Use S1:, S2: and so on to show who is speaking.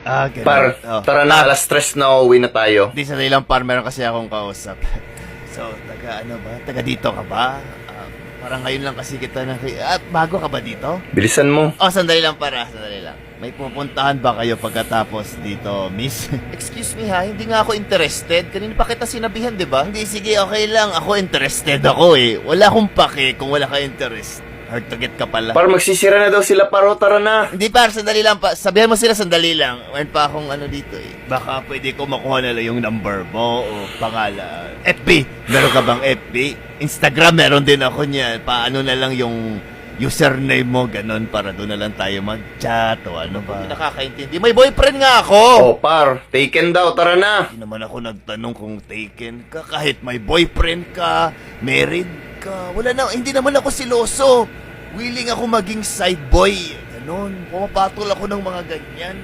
S1: Ganun.
S2: Par,
S1: Oh.
S2: tara na, alas 3 na uwi na tayo.
S1: Di sa lang par, meron kasi akong kausap. So, taga dito ka ba? Parang ngayon lang kasi kita bago ka ba dito?
S2: Bilisan mo.
S1: Oh, sandali lang sandali lang. May pupuntahan ba kayo pagkatapos dito, miss? Excuse me ha, hindi nga ako interested. Kanina pa kita sinabihan, di ba? Hindi, sige, okay lang. Ako interested ako eh. Wala akong pake kung wala ka interest. Hard to get ka pala.
S2: Par, magsisira na daw sila, paro, tara na.
S1: Hindi par, sandali lang pa. Sabihan mo sila sandali lang. Meron pa akong dito eh. Baka pwede ko makuha na lang yung number mo o pangalan. FB! Meron ka bang FB? Instagram, meron din ako niya. Paano na lang yung username mo, ganun, para doon na lang tayo mag-chat o ano ba. Hindi nakakaintindi. May boyfriend nga ako!
S2: Oh, par, taken daw, tara na.
S1: Hindi naman ako nagtanong kung taken ka. Kahit may boyfriend ka, married ka. Wala na, hindi naman ako siloso. Willing ako maging side boy. Ganon, pumapatol ako ng mga ganyan.